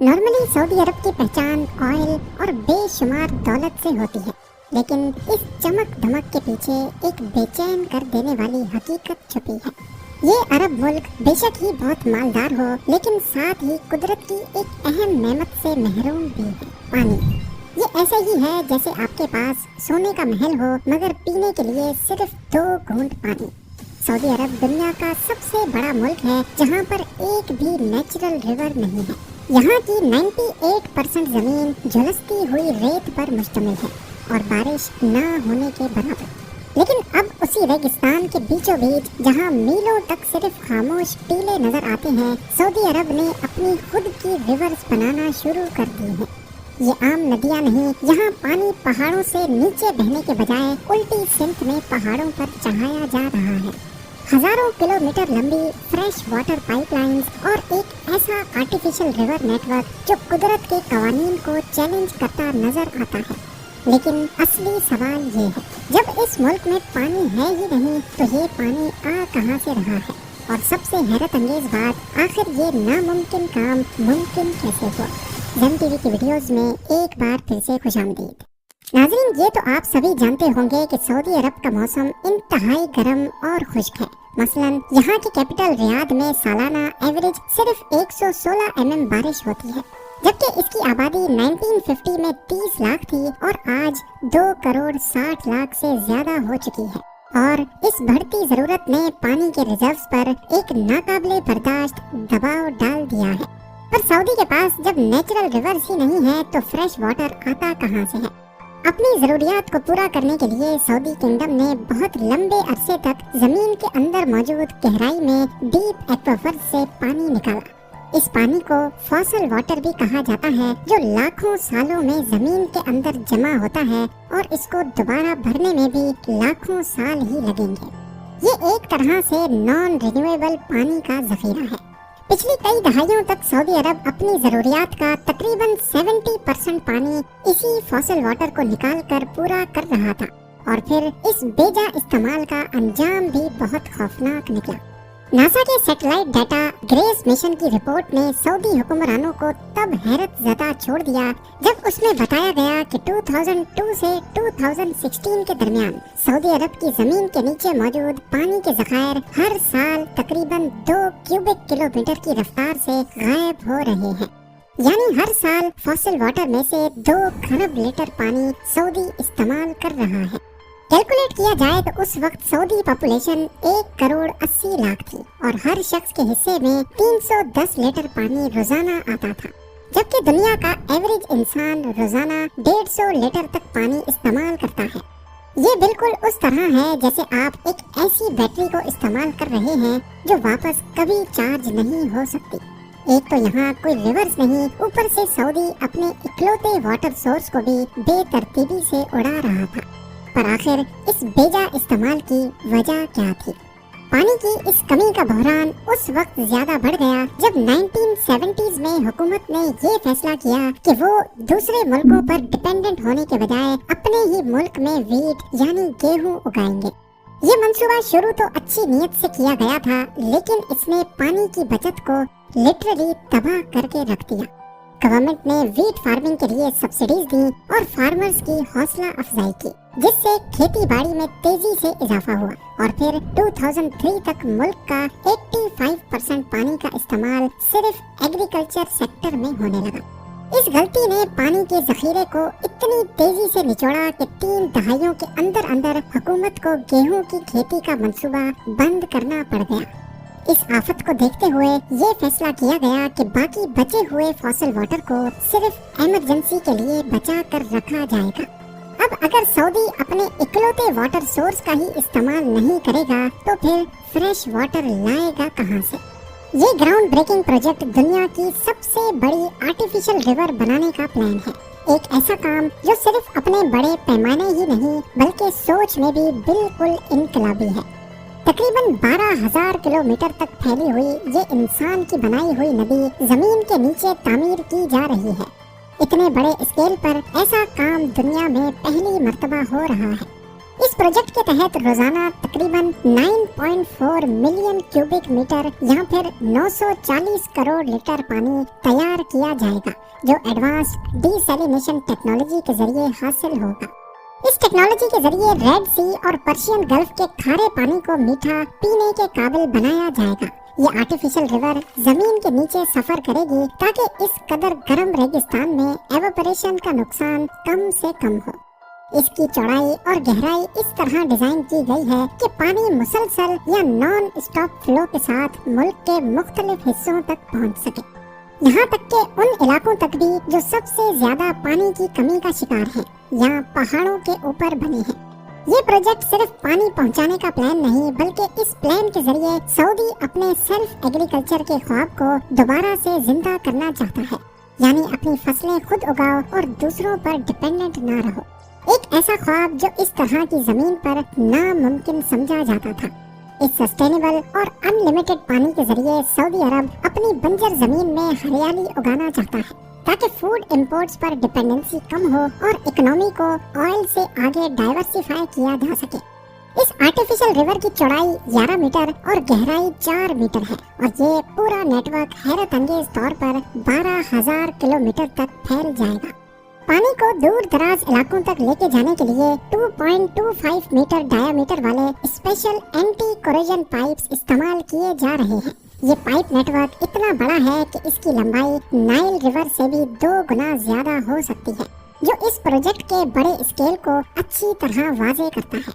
Normally Saudi अरब की पहचान oil और बेशुमार दौलत से होती है, लेकिन इस चमक धमक के पीछे एक बेचैन कर देने वाली हकीकत छुपी है। ये अरब मुल्क बेशक ही बहुत मालदार हो, लेकिन साथ ही कुदरत की एक अहम नेमत से महरूम भी है, पानी। ये ऐसे ही है जैसे आपके पास सोने का महल हो, मगर पीने के लिए सिर्फ 2 घूंट पानी। सऊदी अरब दुनिया का सबसे बड़ा मुल्क है जहाँ पर एक भी नेचुरल रिवर नहीं है। यहाँ की 98% जमीन झुलसती हुई रेत पर मुश्तमिल है और बारिश न होने के बराबर। लेकिन अब उसी रेगिस्तान के बीचों बीच, जहाँ मीलों तक सिर्फ खामोश टीले नजर आते हैं, सऊदी अरब ने अपनी खुद की रिवर्स बनाना शुरू कर दी है। ये आम नदियाँ नहीं, यहाँ पानी पहाड़ों से नीचे बहने के बजाय उल्टी सिमत में पहाड़ों पर चढ़ाया जा रहा है। हजारों किलोमीटर लंबी फ्रेश वाटर पाइपलाइंस और एक ऐसा आर्टिफिशियल रिवर नेटवर्क जो कुदरत के कवानीन को चैलेंज करता नजर आता है। लेकिन असली सवाल ये है, जब इस मुल्क में पानी है ही नहीं तो ये पानी आ कहाँ से रहा है? और सबसे हैरत अंगेज बात, आखिर ये नामुमकिन काम मुमकिन कैसे हुआ? ज़ेम टीवी की वीडियोस में एक बार फिर से खुशामदीद। नाज़रीन, ये तो आप सभी जानते होंगे कि सऊदी अरब का मौसम इंतहाई गर्म और खुश्क है। मसलन यहाँ की कैपिटल रियाद में सालाना एवरेज सिर्फ 116 mm बारिश होती है, जबकि इसकी आबादी 1950 में 30 लाख थी और आज 2 करोड़ 60 लाख से ज्यादा हो चुकी है। और इस बढ़ती जरूरत ने पानी के रिजर्व्स पर एक नाकाबिले बर्दाश्त दबाव डाल दिया है। पर सऊदी के पास जब नेचुरल रिवर्स ही नहीं है तो फ्रेश वाटर आता कहाँ से है? अपनी जरूरियात को पूरा करने के लिए सऊदी किंगडम ने बहुत लंबे अरसे तक जमीन के अंदर मौजूद गहराई में डीप एक्वाफर्स से पानी निकाला। इस पानी को फॉसल वाटर भी कहा जाता है, जो लाखों सालों में जमीन के अंदर जमा होता है और इसको दोबारा भरने में भी लाखों साल ही लगेंगे। ये एक तरह से नॉन रिन्यूएबल पानी का जखीरा है। पिछली कई दहाइयों तक सऊदी अरब अपनी जरूरियात का तकरीबन 70% पानी इसी फॉसल वाटर को निकाल कर पूरा कर रहा था, और फिर इस बेजा इस्तेमाल का अंजाम भी बहुत खौफनाक निकला। नासा के सैटेलाइट डाटा ग्रेस मिशन की रिपोर्ट ने सऊदी हुक्मरानों को तब हैरत ज़दा छोड़ दिया जब उसमें बताया गया कि 2002 से 2016 के दरमियान सऊदी अरब की जमीन के नीचे मौजूद पानी के ज़खायर हर साल तकरीबन 2 क्यूबिक किलोमीटर की रफ्तार से गायब हो रहे हैं। यानी हर साल फॉसिल वाटर में से 2 खरब लीटर पानी सऊदी इस्तेमाल कर रहा है। कैलकुलेट किया जाए तो उस वक्त सऊदी पॉपुलेशन 1 करोड़ 80 लाख थी और हर शख्स के हिस्से में 310 लीटर पानी रोजाना आता था, जबकि दुनिया का एवरेज इंसान रोजाना 150 लीटर तक पानी इस्तेमाल करता है। ये बिल्कुल उस तरह है जैसे आप एक ऐसी बैटरी को इस्तेमाल कर रहे हैं जो वापस कभी चार्ज नहीं हो सकती। एक तो यहाँ कोई रिवर्स नहीं, ऊपर से सऊदी अपने इकलौते वाटर सोर्स को भी बेतरतीबी से उड़ा रहा था। पर आखिर इस बेजा इस्तेमाल की वजह क्या थी? पानी की इस कमी का बहरान उस वक्त ज्यादा बढ़ गया जब 1970s में हुकूमत ने ये फैसला किया कि वो दूसरे मुल्कों पर डिपेंडेंट होने के बजाय अपने ही मुल्क में वीट यानी गेहूं उगाएंगे। ये मंसूबा शुरू तो अच्छी नीयत से किया गया था, लेकिन इसने पानी की बचत को लिटरली तबाह करके रख दिया। गवर्नमेंट ने वीट फार्मिंग के लिए सब्सिडीज दी और फार्मर्स की हौसला अफजाई की, जिससे खेती बाड़ी में तेजी से इजाफा हुआ और फिर 2003 तक मुल्क का 85% पानी का इस्तेमाल सिर्फ एग्रीकल्चर सेक्टर में होने लगा। इस गलती ने पानी के जखीरे को इतनी तेजी से निचोड़ा कि 3 दहाइयों के अंदर अंदर हुकूमत को गेहूं की खेती का मंसूबा बंद करना पड़ गया। इस आफत को देखते हुए ये फैसला किया गया कि बाकी बचे हुए फॉसिल वाटर को सिर्फ इमरजेंसी के लिए बचा कर रखा जाएगा। अब अगर सऊदी अपने इकलौते वाटर सोर्स का ही इस्तेमाल नहीं करेगा तो फिर फ्रेश वाटर लाएगा कहां से? ये ग्राउंड ब्रेकिंग प्रोजेक्ट दुनिया की सबसे बड़ी आर्टिफिशियल रिवर बनाने का प्लान है। एक ऐसा काम जो सिर्फ अपने बड़े पैमाने ही नहीं बल्कि सोच में भी बिल्कुल इनकलाबी है। तकरीबन 12,000 किलोमीटर तक फैली हुई ये इंसान की बनाई हुई नदी जमीन के नीचे तामीर की जा रही है। इतने बड़े स्केल पर ऐसा काम दुनिया में पहली मर्तबा हो रहा है। इस प्रोजेक्ट के तहत रोजाना तकरीबन 9.4 मिलियन क्यूबिक मीटर या फिर 940 करोड़ लीटर पानी तैयार किया जाएगा, जो एडवांस्ड डिसैलिनेशन टेक्नोलॉजी के जरिए हासिल होगा। इस टेक्नोलॉजी के जरिए रेड सी और पर्शियन गल्फ के खारे पानी को मीठा पीने के काबिल बनाया जाएगा। ये आर्टिफिशियल रिवर जमीन के नीचे सफर करेगी ताकि इस कदर गर्म रेगिस्तान में एवापोरेशन का नुकसान कम से कम हो। इसकी चौड़ाई और गहराई इस तरह डिजाइन की गई है कि पानी मुसलसल या नॉन स्टॉप फ्लो के साथ मुल्क के मुख्तलिफ हिस्सों तक पहुंच सके, यहाँ तक कि उन इलाकों तक भी जो सबसे ज्यादा पानी की कमी का शिकार हैं या पहाड़ों के ऊपर बने हैं। ये प्रोजेक्ट सिर्फ पानी पहुंचाने का प्लान नहीं, बल्कि इस प्लान के जरिए सऊदी अपने सेल्फ एग्रीकल्चर के ख्वाब को दोबारा से जिंदा करना चाहता है, यानी अपनी फसलें खुद उगाओ और दूसरों पर डिपेंडेंट ना रहो। एक ऐसा ख्वाब जो इस तरह की जमीन पर नामुमकिन समझा जाता था। इस सस्टेनेबल और अनलिमिटेड पानी के जरिए सऊदी अरब अपनी बंजर जमीन में हरियाली उगाना चाहता है, ताकि फूड इंपोर्ट्स पर डिपेंडेंसी कम हो और इकोनॉमी को ऑयल से आगे डाइवर्सिफाई किया जा सके। इस आर्टिफिशियल रिवर की चौड़ाई 11 मीटर और गहराई 4 मीटर है और ये पूरा नेटवर्क हैरत अंगेज तौर पर 12,000 किलोमीटर तक फैल जाएगा। पानी को दूर दराज इलाकों तक लेके जाने के लिए 2.25 मीटर डायामीटर वाले स्पेशल एंटी कोरोजन पाइप्स इस्तेमाल किए जा रहे हैं। ये पाइप नेटवर्क इतना बड़ा है कि इसकी लंबाई नाइल रिवर से भी 2 गुना ज्यादा हो सकती है, जो इस प्रोजेक्ट के बड़े स्केल को अच्छी तरह वाजे करता है।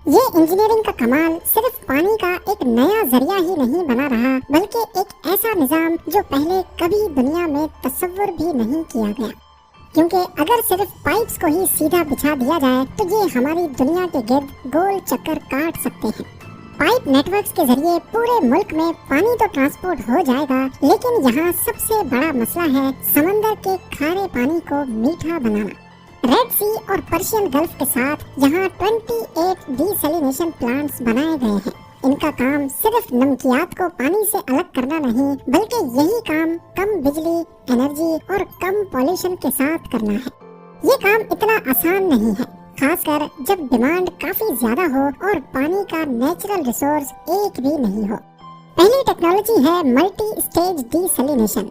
ये इंजीनियरिंग का कमाल सिर्फ पानी का एक नया जरिया ही नहीं बना रहा, बल्कि एक ऐसा निजाम जो पहले कभी दुनिया में तस्वुर भी नहीं किया गया। क्योंकि अगर सिर्फ पाइप्स को ही सीधा बिछा दिया जाए तो ये हमारी दुनिया के गिर्द गोल चक्कर काट सकते हैं। पाइप नेटवर्क्स के जरिए पूरे मुल्क में पानी तो ट्रांसपोर्ट हो जाएगा, लेकिन यहाँ सबसे बड़ा मसला है समंदर के खारे पानी को मीठा बनाना। रेड सी और पर्शियन गल्फ के साथ यहाँ 28 डिसैलिनेशन प्लांट्स बनाए गए हैं। इनका काम सिर्फ नमकियात को पानी से अलग करना नहीं, बल्कि यही काम कम बिजली, एनर्जी और कम पॉल्यूशन के साथ करना है। ये काम इतना आसान नहीं है, खासकर जब डिमांड काफी ज्यादा हो और पानी का नेचुरल रिसोर्स एक भी नहीं हो। पहली टेक्नोलॉजी है मल्टी स्टेज डिसैलिनेशन।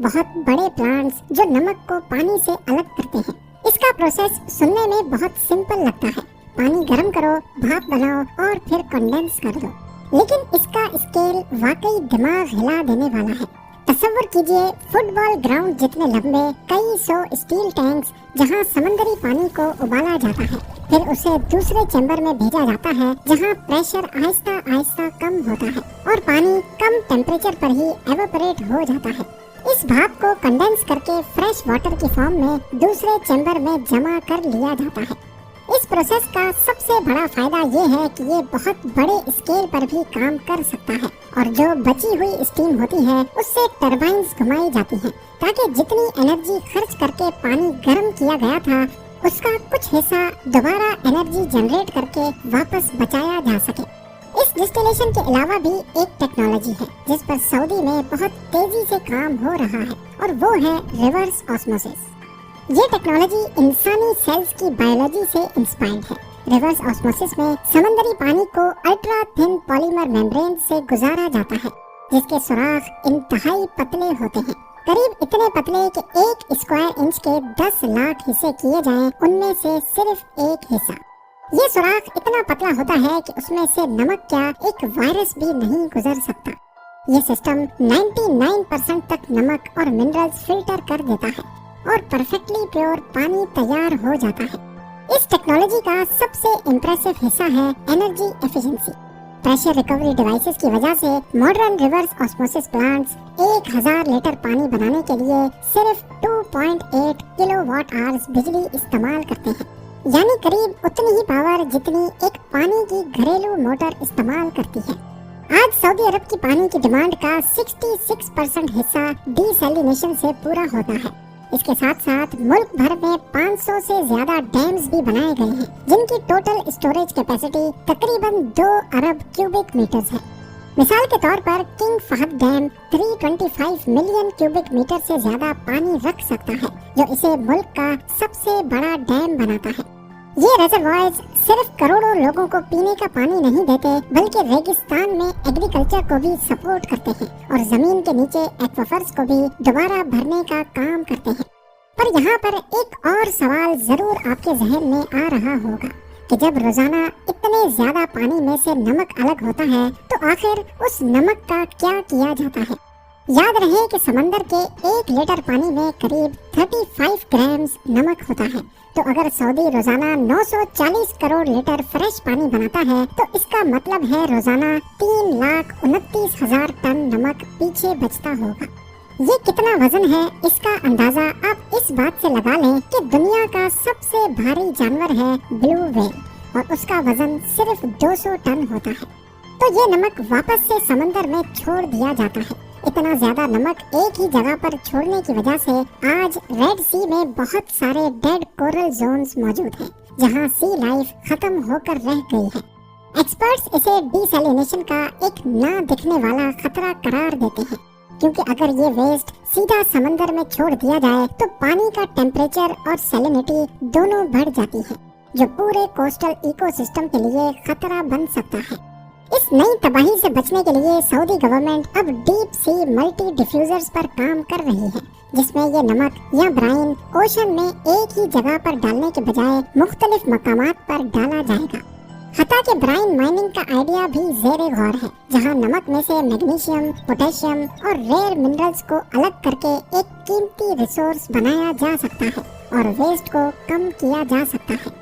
बहुत बड़े प्लांट्स जो नमक को पानी से अलग करते हैं। इसका प्रोसेस सुनने में बहुत सिंपल लगता है, पानी गर्म करो, भाप बनाओ और फिर कंडेंस कर दो, लेकिन इसका स्केल वाकई दिमाग हिला देने वाला है। तसव्वुर कीजिए फुटबॉल ग्राउंड जितने लंबे कई 100 स्टील टैंक्स जहां समंदरी पानी को उबाला जाता है, फिर उसे दूसरे चैम्बर में भेजा जाता है जहां प्रेशर आहिस्ता आहिस्ता कम होता है और पानी कम टेम्परेचर पर ही एवापोरेट हो जाता है। इस भाप को कंडेंस करके फ्रेश वाटर की फॉर्म में दूसरे चैम्बर में जमा कर लिया जाता है। इस प्रोसेस का सबसे बड़ा फायदा ये है कि ये बहुत बड़े स्केल पर भी काम कर सकता है और जो बची हुई स्टीम होती है उससे टरबाइन्स घुमाई जाती हैं, ताकि जितनी एनर्जी खर्च करके पानी गर्म किया गया था उसका कुछ हिस्सा दोबारा एनर्जी जनरेट करके वापस बचाया जा सके। इस डिस्टिलेशन के अलावा भी एक टेक्नोलॉजी है जिस पर सऊदी में बहुत तेजी से काम हो रहा है और वो है रिवर्स ऑस्मोसिस। ये टेक्नोलॉजी इंसानी सेल्स की बायोलॉजी से इंस्पायर्ड है। रिवर्स ऑस्मोसिस में समंदरी पानी को अल्ट्रा थिन पॉलीमर मेम्ब्रेन से गुजारा जाता है, जिसके सुराख इंतहाई पतले होते हैं, करीब इतने पतले कि 1 स्क्वायर इंच के 10 लाख हिस्से किए जाएं, उनमें से सिर्फ एक हिस्सा। ये सुराख इतना पतला होता है कि उसमें से नमक क्या एक वायरस भी नहीं गुजर सकता। ये सिस्टम 99% तक नमक और मिनरल्स फिल्टर कर देता है और परफेक्टली प्योर पानी तैयार हो जाता है। इस टेक्नोलॉजी का सबसे इम्प्रेसिव हिस्सा है energy efficiency. Pressure recovery devices की वजह से modern reverse osmosis plants 1000 litre पानी बनाने के लिए सिर्फ 2.8 किलोवाट आवर्स बिजली इस्तेमाल करते हैं, यानी करीब उतनी ही पावर जितनी एक पानी की घरेलू मोटर इस्तेमाल करती है। आज सऊदी अरब की पानी की डिमांड का 66% हिस्सा डिसैलिनेशन से पूरा होता है। इसके साथ साथ मुल्क भर में 500 से ज्यादा डैम्स भी बनाए गए हैं, जिनकी टोटल स्टोरेज कैपेसिटी तकरीबन 2 अरब क्यूबिक मीटर्स है। मिसाल के तौर पर King Fahd Dam 325 million cubic metre से ज्यादा पानी रख सकता है, जो इसे मुल्क का सबसे बड़ा डैम बनाता है। ये रिजर्वॉयर्स सिर्फ करोड़ों लोगों को पीने का पानी नहीं देते, बल्कि रेगिस्तान में एग्रीकल्चर को भी सपोर्ट करते हैं और जमीन के नीचे एक्वाफर्स को भी दोबारा भरने का काम करते हैं। पर यहाँ पर एक और सवाल जरूर आपके जहन में आ रहा होगा कि जब रोजाना इतने ज्यादा पानी में से नमक अलग होता है तो आखिर उस नमक का क्या किया जाता है। याद रहे कि समंदर के 1 लीटर पानी में करीब 35 ग्राम्स नमक होता है। तो अगर सऊदी रोजाना 940 करोड़ लीटर फ्रेश पानी बनाता है तो इसका मतलब है रोजाना 3,29,000 टन नमक पीछे बचता होगा। ये कितना वजन है इसका अंदाजा आप इस बात से लगा लें कि दुनिया का सबसे भारी जानवर है ब्लू व्हेल और उसका वजन सिर्फ 200 टन होता है। तो ये नमक वापस से समंदर में छोड़ दिया जाता है। इतना ज्यादा नमक एक ही जगह पर छोड़ने की वजह से आज रेड सी में बहुत सारे डेड कोरल जोन्स मौजूद हैं, जहां सी लाइफ खत्म होकर रह गई है। एक्सपर्ट्स इसे डिसैलिनेशन का एक ना दिखने वाला खतरा करार देते हैं, क्योंकि अगर ये वेस्ट सीधा समंदर में छोड़ दिया जाए तो पानी का टेम्परेचर और सैलिनिटी दोनों बढ़ जाती है, जो पूरे कोस्टल इकोसिस्टम के लिए खतरा बन सकता है। इस नई तबाही से बचने के लिए सऊदी गवर्नमेंट अब डीप सी मल्टी डिफ्यूजर्स पर काम कर रही है, जिसमें ये नमक या ब्राइन ओशन में एक ही जगह पर डालने के बजाय मुख्तलिफ मकामात पर डाला जाएगा। हता कि ब्राइन माइनिंग का आइडिया भी ज़ेरे गौर है, जहां नमक में से मैग्नीशियम, पोटेशियम और रेयर मिनरल्स को अलग करके एक कीमती रिसोर्स बनाया जा सकता है और वेस्ट को कम किया जा सकता है।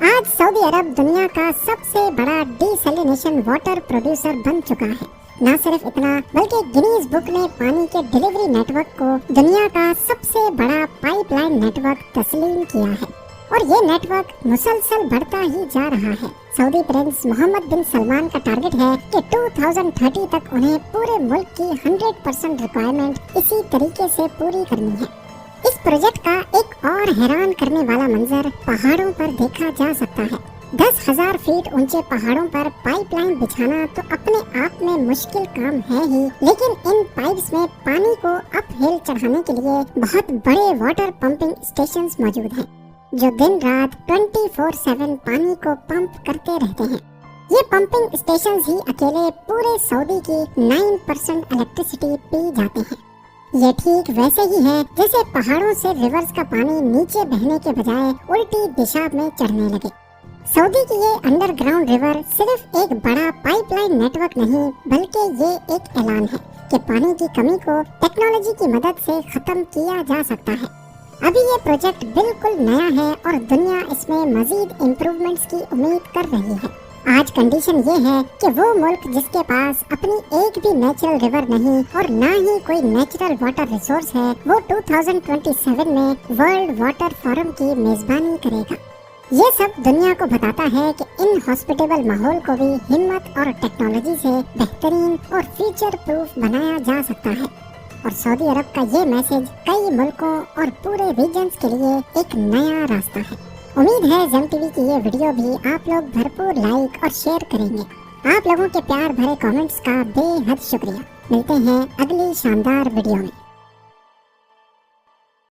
आज सऊदी अरब दुनिया का सबसे बड़ा डिसैलिनेशन वाटर प्रोड्यूसर बन चुका है। न सिर्फ इतना, बल्कि गिनीज बुक ने पानी के डिलीवरी नेटवर्क को दुनिया का सबसे बड़ा पाइपलाइन नेटवर्क तस्लीम किया है और ये नेटवर्क मुसलसल बढ़ता ही जा रहा है। सऊदी प्रिंस मोहम्मद बिन सलमान का टारगेट है कि 2030 तक उन्हें पूरे मुल्क की 100% रिक्वायरमेंट इसी तरीके से पूरी करनी है। इस प्रोजेक्ट का एक और हैरान करने वाला मंजर पहाड़ों पर देखा जा सकता है। 10,000 फीट ऊंचे पहाड़ों पर पाइपलाइन बिछाना तो अपने आप में मुश्किल काम है ही, लेकिन इन पाइप्स में पानी को अप हिल चढ़ाने के लिए बहुत बड़े वाटर पंपिंग स्टेशंस मौजूद हैं, जो दिन रात 24/7 पानी को पंप करते रहते हैं। ये पंपिंग स्टेशंस ही अकेले पूरे सऊदी की 9% इलेक्ट्रिसिटी पी जाते हैं। ये ठीक वैसे ही है जैसे पहाड़ों से रिवर्स का पानी नीचे बहने के बजाय उल्टी दिशा में चढ़ने लगे। सऊदी की ये अंडरग्राउंड रिवर सिर्फ एक बड़ा पाइपलाइन नेटवर्क नहीं, बल्कि ये एक ऐलान है कि पानी की कमी को टेक्नोलॉजी की मदद से खत्म किया जा सकता है। अभी ये प्रोजेक्ट बिल्कुल नया है और दुनिया इसमें मजीद इम्प्रूवमेंट्स की उम्मीद कर रही है। आज कंडीशन ये है कि वो मुल्क जिसके पास अपनी एक भी नेचुरल रिवर नहीं और ना ही कोई नेचुरल वाटर रिसोर्स है, वो 2027 में वर्ल्ड वाटर फोरम की मेजबानी करेगा। ये सब दुनिया को बताता है कि इन हॉस्पिटेबल माहौल को भी हिम्मत और टेक्नोलॉजी से बेहतरीन और फ्यूचर प्रूफ बनाया जा सकता है। और सऊदी अरब का ये मैसेज कई मुल्कों और पूरे रीजन्स के लिए एक नया रास्ता है। उम्मीद है ज़ेम टीवी की ये वीडियो भी आप लोग भरपूर लाइक और शेयर करेंगे। आप लोगों के प्यार भरे कमेंट्स का बेहद शुक्रिया। मिलते हैं अगली शानदार वीडियो में।